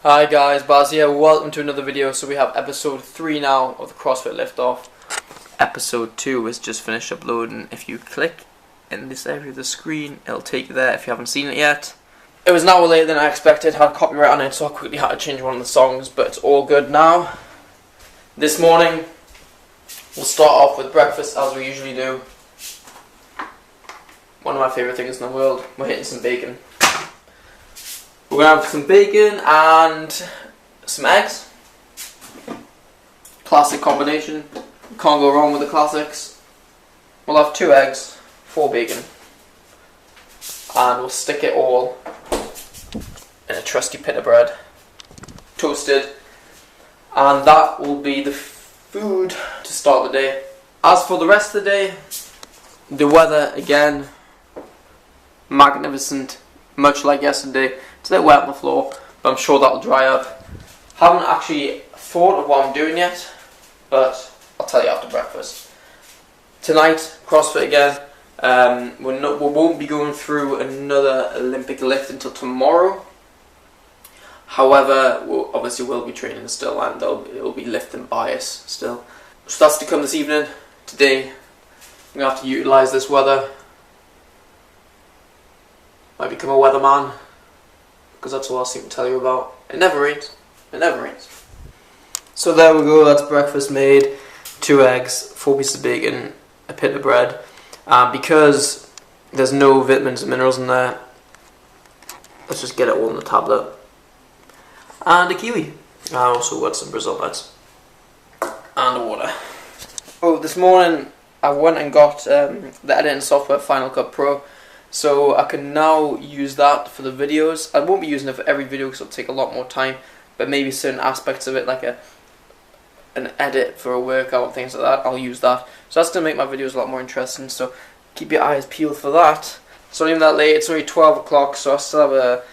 Hi guys, Baz here, welcome to another video. So we have episode 3 now of the CrossFit Liftoff. Episode 2 is just finished uploading. If you click in this area of the screen, it'll take you there if you haven't seen it yet. It was an hour later than I expected, had copyright on it, so I quickly had to change one of the songs, but it's all good now. This morning, we'll start off with breakfast as we usually do. One of my favourite things in the world, we're hitting some bacon. We're going to have some bacon and some eggs. Classic combination. Can't go wrong with the classics. We'll have 2 eggs, 4 bacon. And we'll stick it all in a trusty pita bread. Toasted. And that will be the food to start the day. As for the rest of the day, the weather again, magnificent. Much like yesterday. It's a bit wet on the floor, but I'm sure that'll dry up. Haven't actually thought of what I'm doing yet, but I'll tell you after breakfast. Tonight, CrossFit again. We won't be going through another Olympic lift until tomorrow. However, obviously we'll be training still, and it'll be lifting bias still. So that's to come this evening. Today, I'm going to have to utilise this weather. Might become a weatherman, because that's all I seem to tell you about. It never rains. It never rains. So there we go, that's breakfast made. 2 eggs, 4 pieces of bacon, a pita bread. Because there's no vitamins and minerals in there, let's just get it all in the tablet. And a kiwi. I also got some Brazil nuts. And the water. Oh, this morning I went and got the editing software Final Cut Pro. So I can now use that for the videos. I won't be using it for every video because it'll take a lot more time, but maybe certain aspects of it, like an edit for a workout and things like that, I'll use that. So that's going to make my videos a lot more interesting, so keep your eyes peeled for that. It's not even that late, it's only 12 o'clock, so I still have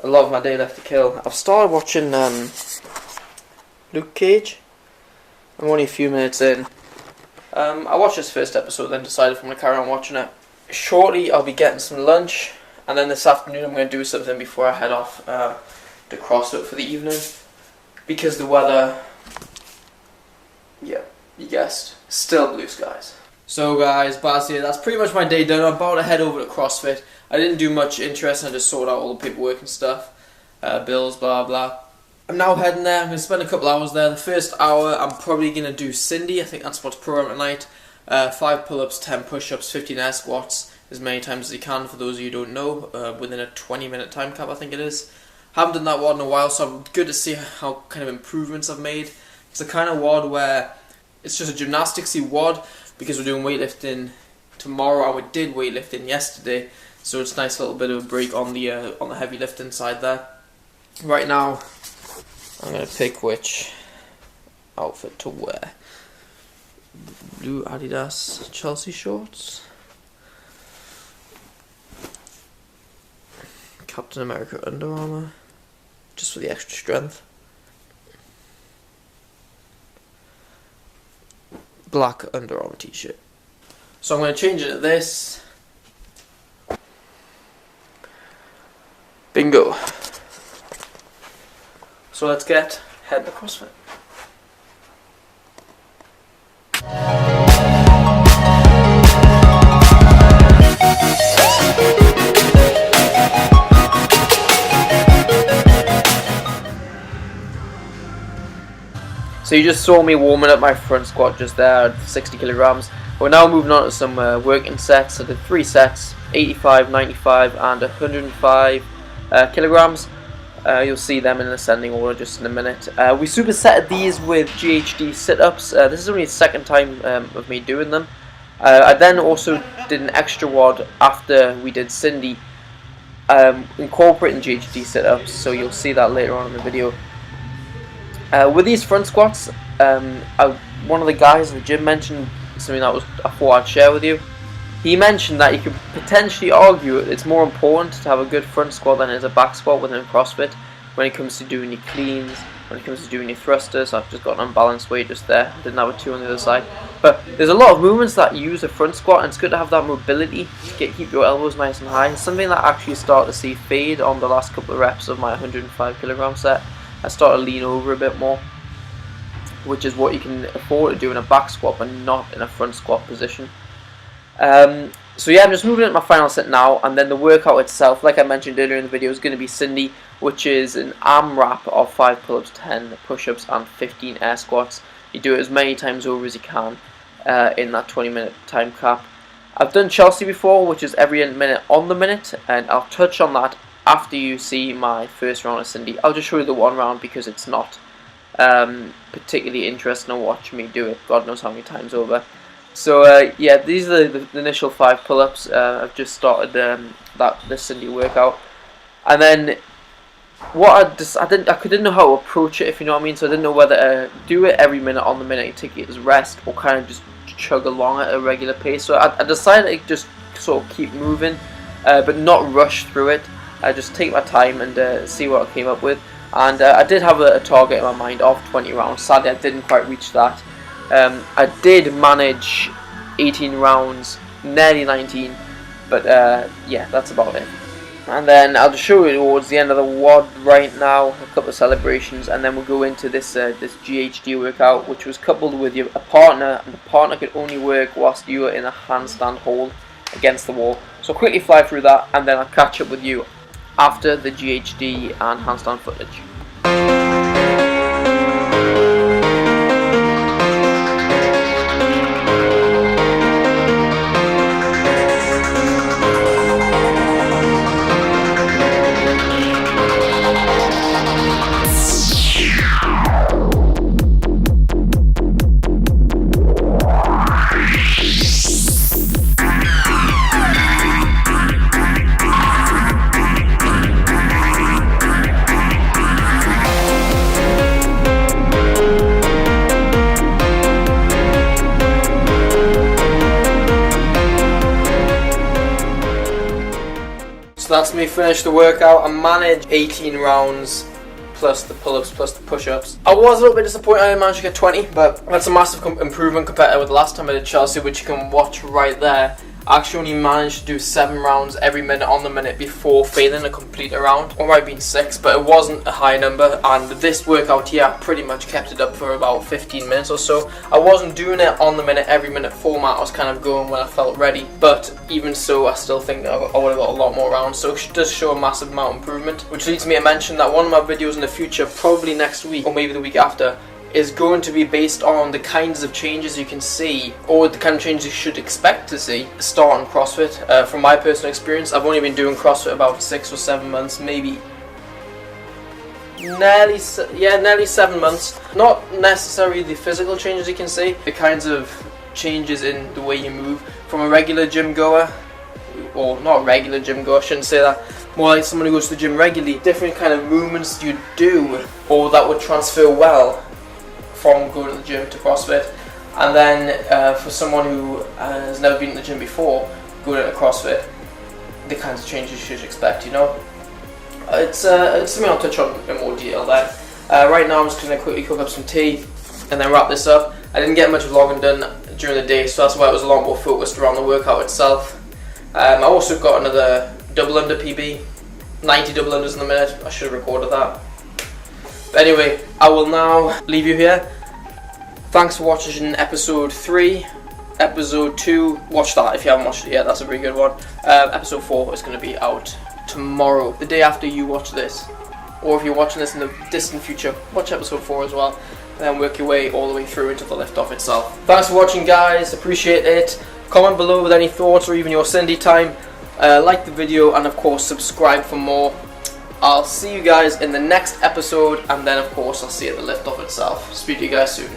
a lot of my day left to kill. I've started watching Luke Cage. I'm only a few minutes in. I watched this first episode, then decided if I'm going to carry on watching it. Shortly I'll be getting some lunch, and then this afternoon I'm going to do something before I head off to CrossFit for the evening, because the weather, yeah, you guessed, still blue skies. So guys, Baz here, that's pretty much my day done. I'm about to head over to CrossFit. I didn't do much interesting, I just sorted out all the paperwork and stuff, bills, blah blah. I'm now heading there. I'm going to spend a couple hours there. The first hour I'm probably going to do Cindy. I think that's what's programmed tonight. 5 pull-ups, 10 push-ups, 15 air squats, as many times as you can, for those of you who don't know, within a 20-minute time cap, I think it is. Haven't done that WOD in a while, so I'm good to see how kind of improvements I've made. It's the kind of WOD where it's just a gymnasticsy WOD, because we're doing weightlifting tomorrow, and we did weightlifting yesterday, so it's a nice little bit of a break on the heavy lifting side there. Right now, I'm going to pick which outfit to wear. Blue Adidas Chelsea shorts, Captain America Under Armour, just for the extra strength, black Under Armour t-shirt. So I'm going to change it to this. Bingo. So let's head to CrossFit. So you just saw me warming up my front squat just there at 60 kilograms. We're now moving on to some working sets. I did 3 sets, 85, 95 and 105 kilograms. You'll see them in ascending order just in a minute. We supersetted these with GHD sit-ups. This is only the second time of me doing them. I then also did an extra WOD after we did Cindy, incorporating GHD sit-ups, so you'll see that later on in the video. With these front squats, one of the guys in the gym mentioned something that I thought I'd share with you. He mentioned that you could potentially argue it's more important to have a good front squat than it is a back squat within CrossFit when it comes to doing your cleans, when it comes to doing your thrusters. I've just got an unbalanced weight just there, didn't have a 2 on the other side. But there's a lot of movements that use a front squat, and it's good to have that mobility to keep your elbows nice and high. It's something that I actually started to see fade on the last couple of reps of my 105 kilogram set. I start to lean over a bit more, which is what you can afford to do in a back squat but not in a front squat position. So yeah, I'm just moving into my final set now, and then the workout itself, like I mentioned earlier in the video, is going to be Cindy, which is an AMRAP of 5 pull-ups, 10 push-ups and 15 air squats. You do it as many times over as you can in that 20-minute time cap. I've done Chelsea before, which is every minute on the minute, and I'll touch on that after you see my first round of Cindy. I'll just show you the one round because it's not particularly interesting to watch me do it God knows how many times over. So yeah, these are the initial 5 pull-ups. I've just started the Cindy workout, and then what I didn't know how to approach it, if you know what I mean. So I didn't know whether to do it every minute on the minute and take it as rest, or kind of just chug along at a regular pace. So I decided to just sort of keep moving, but not rush through it. I just take my time and see what I came up with. And I did have a target in my mind of 20 rounds. Sadly, I didn't quite reach that. I did manage 18 rounds, nearly 19, but yeah, that's about it. And then I'll just show you towards the end of the WOD right now, a couple of celebrations, and then we'll go into this this GHD workout, which was coupled with a partner, and the partner could only work whilst you were in a handstand hold against the wall. So I'll quickly fly through that, and then I'll catch up with you after the GHD and handstand footage. So that's me finished the workout. I managed 18 rounds plus the pull-ups plus the push-ups. I was a little bit disappointed I didn't manage to get 20, but that's a massive improvement compared to the last time I did Chelsea, which you can watch right there. I actually only managed to do 7 rounds every minute on the minute before failing to complete a round. Or might have been 6, but it wasn't a high number. And this workout here, I pretty much kept it up for about 15 minutes or so. I wasn't doing it on the minute, every minute format. I was kind of going when I felt ready. But even so, I still think that I would have got a lot more rounds. So it does show a massive amount of improvement. Which leads me to mention that one of my videos in the future, probably next week or maybe the week after, is going to be based on the kinds of changes you can see, or the kind of changes you should expect to see starting CrossFit. From my personal experience, I've only been doing CrossFit about 6 or 7 months, maybe nearly 7 months. Not necessarily the physical changes you can see, the kinds of changes in the way you move from a regular gym goer, or not a regular gym goer, I shouldn't say that, more like someone who goes to the gym regularly, different kind of movements you do, or that would transfer well from going to the gym to CrossFit. And then for someone who has never been to the gym before, going into CrossFit, the kinds of changes you should expect, you know. It's something I'll touch on in more detail there. Right now I'm just going to quickly cook up some tea and then wrap this up. I didn't get much vlogging done during the day, so that's why it was a lot more focused around the workout itself. I also got another double under PB, 90 double unders in the minute. I should have recorded that. But anyway, I will now leave you here. Thanks for watching episode 3. Episode 2, watch that if you haven't watched it yet, that's a very good one. Episode 4 is going to be out tomorrow, the day after you watch this. Or if you're watching this in the distant future, watch episode 4 as well. And then work your way all the way through into the lift-off itself. Thanks for watching, guys, appreciate it. Comment below with any thoughts or even your Cindy time. Like the video and of course subscribe for more. I'll see you guys in the next episode, and then of course I'll see you at the lift-off itself. Speak to you guys soon.